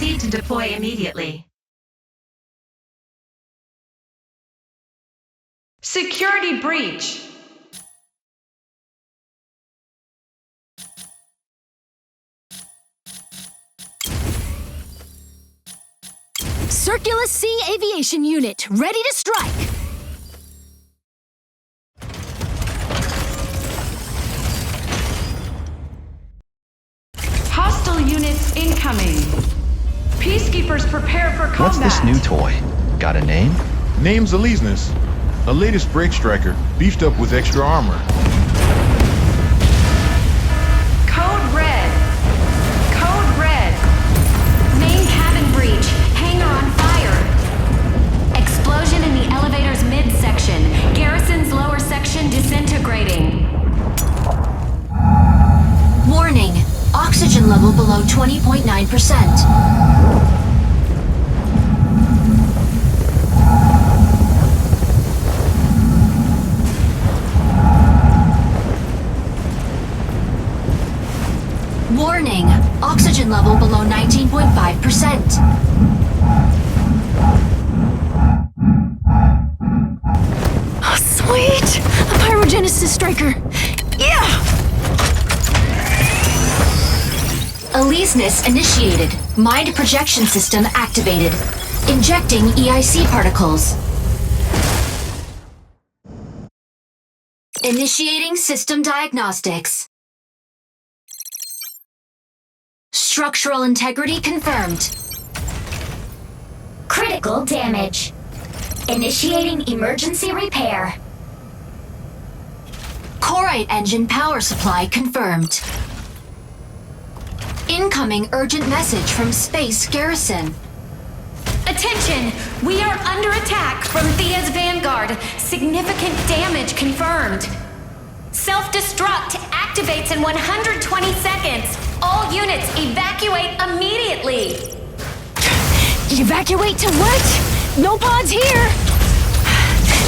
Proceed to deploy immediately. Security breach! Circulus C Aviation Unit, ready to strike! Hostile units incoming! Peacekeepers prepare for combat! What's this new toy? Got a name? Name's Elysius, a latest break striker, beefed up with extra armor. Code red! Code red! Main cabin breach. Hangar on fire. Explosion in the elevator's midsection. Garrison's lower section disintegrating. Warning, oxygen level below 20.9%. Warning, oxygen level below 19.5%. Oh, sweet! A pyrogenesis striker! Yeah! Elysius initiated. Mind projection system activated. Injecting EIC particles. Initiating system diagnostics. Structural integrity confirmed. Critical damage. Initiating emergency repair. Corite engine power supply confirmed. Incoming urgent message from Space Garrison. Attention! We are under attack from Thea's Vanguard. Significant damage confirmed. Self-destruct activates in 120 seconds. All units evacuate immediately. Evacuate to what? No pods here!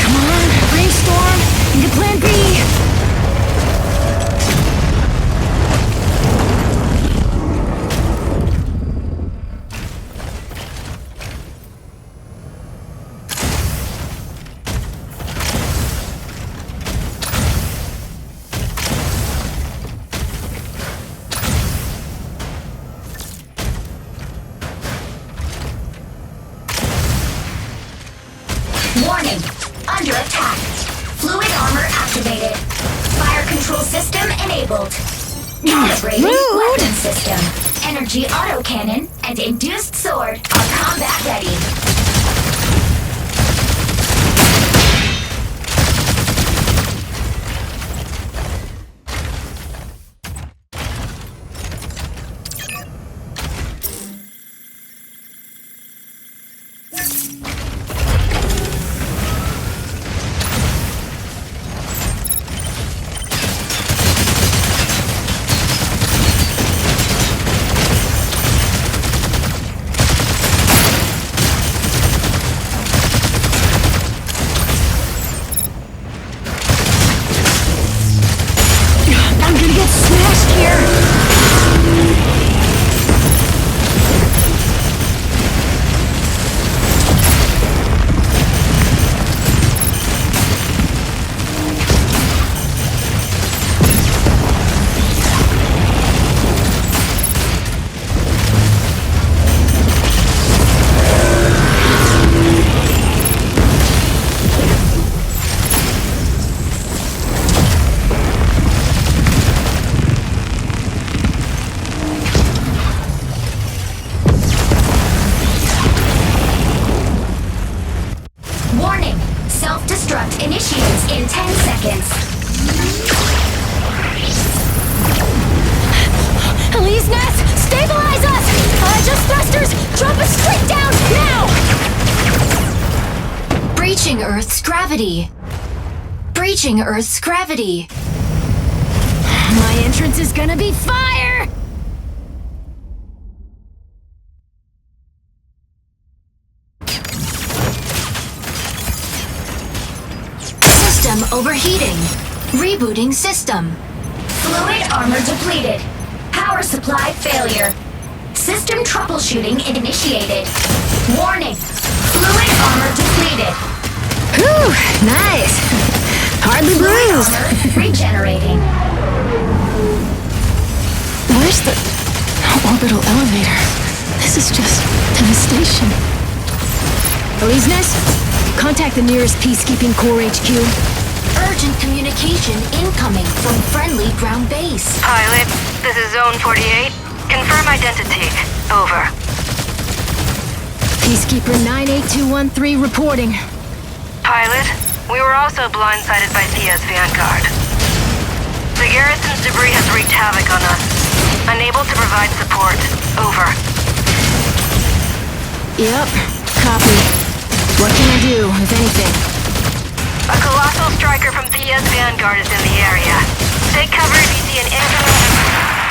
Come on, brainstorm into plan B! Warning! Under attack. Fluid armor activated. Fire control system enabled. Calibrating weapon system. Energy autocannon and induced sword are combat ready. Initiates in 10 seconds. Elise Ness, stabilize us! Adjust thrusters! Drop us straight down, now! Breaching Earth's gravity. Breaching Earth's gravity. My entrance is gonna be fire! System overheating. Rebooting system. Fluid armor depleted. Power supply failure. System troubleshooting initiated. Warning. Fluid armor depleted. Whew, nice. Hardly Fluid bruised. armor regenerating. Where's the orbital elevator? This is just devastation. Alisnes, contact the nearest Peacekeeping Corps HQ. Urgent communication incoming from friendly ground base. Pilot, this is Zone 48. Confirm identity. Over. Peacekeeper 98213 reporting. Pilot, we were also blindsided by Thea's Vanguard. The garrison's debris has wreaked havoc on us. Unable to provide support. Over. Yep, copy. What can I do, if anything? A colossal striker from Thea's Vanguard is in the area. Take cover if you see an incoming...